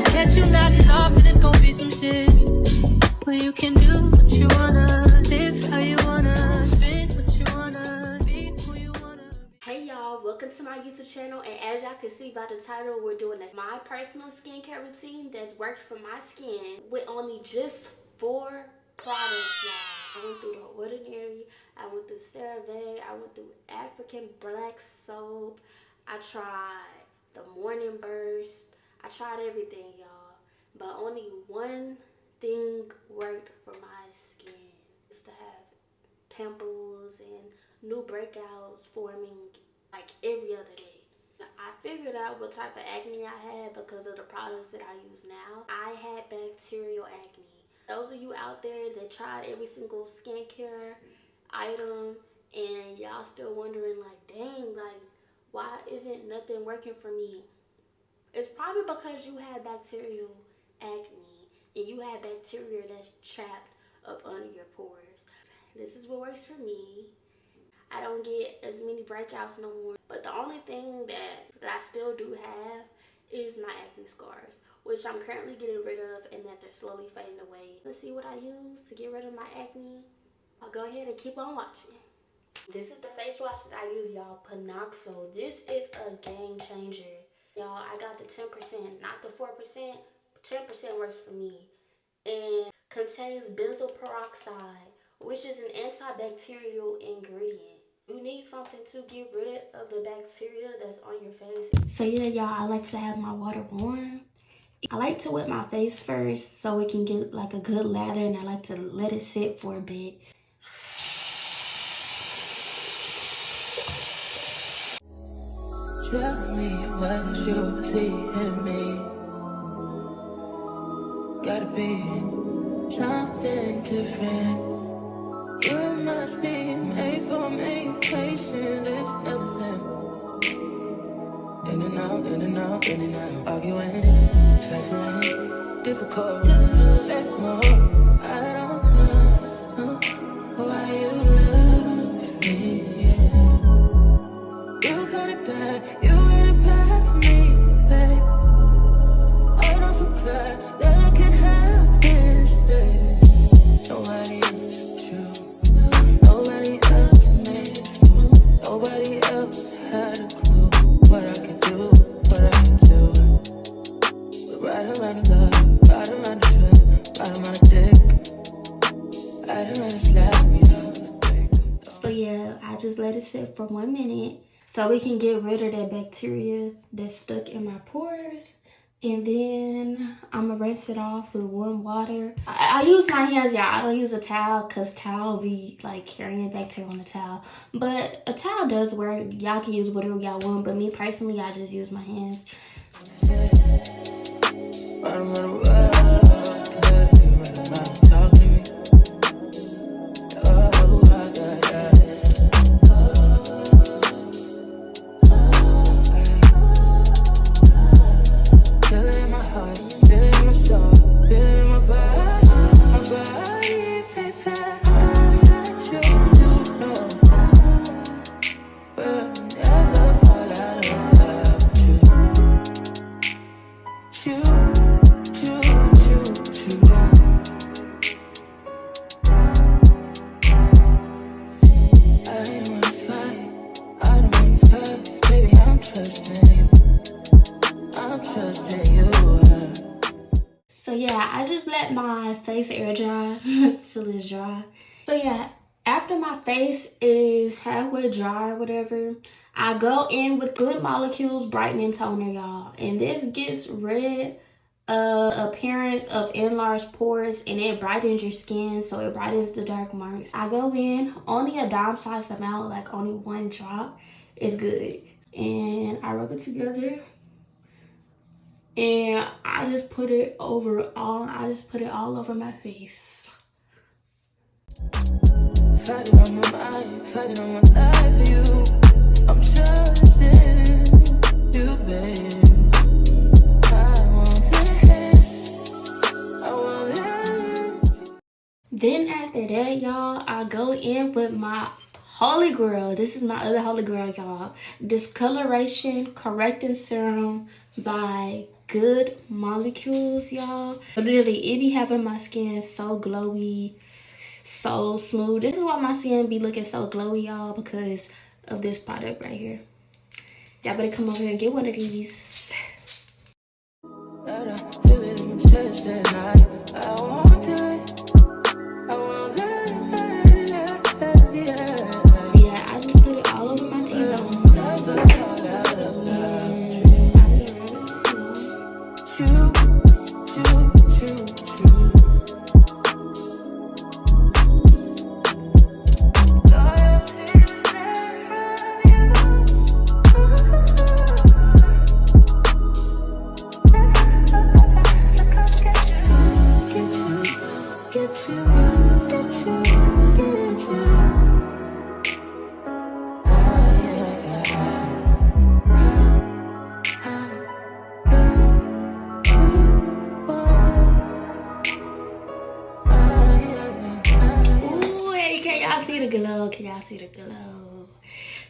I catch you nodding off, then it's gonna be some shit where you can do what you wanna, live how you wanna, spend what you wanna, be who you wanna be. Hey y'all, welcome to my YouTube channel, and as y'all can see by the title, we're doing this my personal skincare routine that's worked for my skin with only just 4 products, y'all. I went through the Ordinary, I went through CeraVe, I went through African Black Soap, I tried the Morning Burst, I tried everything, y'all, but only one thing worked for my skin. Just to have pimples and new breakouts forming like every other day. I figured out what type of acne I had because of the products that I use now. I had bacterial acne. Those of you out there that tried every single skincare item and y'all still wondering like, dang, like why isn't nothing working for me? It's probably because you had bacterial acne and you had bacteria that's trapped up under your pores. This is what works for me. I don't get as many breakouts no more. But the only thing that I still do have is my acne scars, which I'm currently getting rid of and that they're slowly fading away. Let's see what I use to get rid of my acne. I'll go ahead and keep on watching. This is the face wash that I use, y'all, Panoxo. This is a game changer. Y'all, I got the 10%, not the 4%. 10% works for me. And contains benzoyl peroxide, which is an antibacterial ingredient. You need something to get rid of the bacteria that's on your face. So yeah, y'all, I like to have my water warm. I like to wet my face first so it can get like a good lather, and I like to let it sit for a bit. Tell me what you see in me. Gotta be something different. You must be made for me. Patience is nothing. In and out, in and out, in and out. Arguing, trifling, difficult. Let more. I don't know why you love me. Yeah. You got it bad, you got it bad for me, babe. I don't feel glad that I can have this, babe. Nobody else you, nobody else made it smooth. Nobody else had a clue what I could do, what I could do. We're right around the love, right around the trust, right around the dick, right around the slap me up. So yeah, I just let it sit for 1 minute so we can get rid of that bacteria that's stuck in my pores. And then I'm gonna rinse it off with warm water. I use my hands, y'all. I don't use a towel because towel be like carrying bacteria on the towel. But a towel does work. Y'all can use whatever y'all want. But me personally, I just use my hands. So yeah, I just let my face air dry till it's dry. So yeah, after my face is halfway dry or whatever, I go in with Good Molecules Brightening Toner, y'all. And this gets rid of appearance of enlarged pores and it brightens your skin, so it brightens the dark marks. I go in only a dime size amount, like only 1 drop is good. And I rub it together. And I just put it all over my face. Fighting on my mind, fighting on my life for you. I'm trusting you, babe. I want this. Then after that, y'all, I go in with my holy grail. This is my other holy grail, y'all. Discoloration Correcting Serum by Good Molecules, y'all. Literally, it be having my skin so glowy, so smooth. This is why my skin be looking so glowy, y'all, because of this product right here. Y'all better come over here and get one of these. Feel it in my chest at night. I want it. I want it. Yeah, I just put it all over my T-zone. Can y'all see the glow?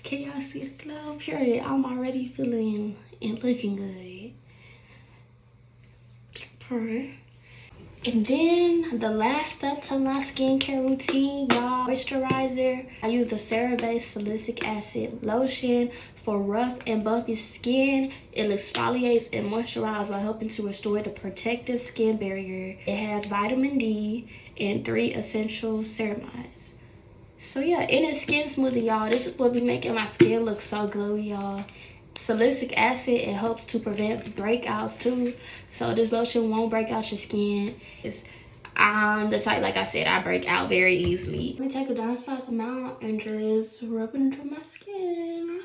Can y'all see the glow? Period. I'm already feeling and looking good. Period. And then the last step to my skincare routine, y'all, moisturizer. I use the serum-based salicylic acid lotion for rough and bumpy skin. It exfoliates and moisturizes while helping to restore the protective skin barrier. It has vitamin D and 3 essential ceramides. So yeah, and it's skin smoothing, y'all. This is what be making my skin look so glowy, y'all. Salicylic acid, it helps to prevent breakouts too. So this lotion won't break out your skin. I'm the type, like I said, I break out very easily. Let me take a downsized amount and just rub it into my skin.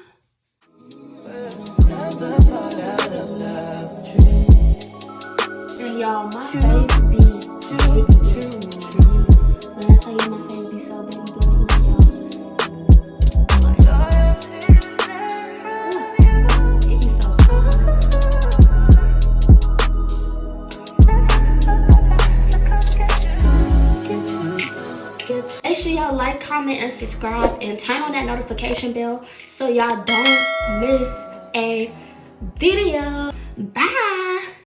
And y'all, my face be baby. When I tell you my face be so baby blue, y'all. It be so soft. Make sure y'all like, comment, and subscribe, and turn on that notification bell so y'all don't miss a video. Bye.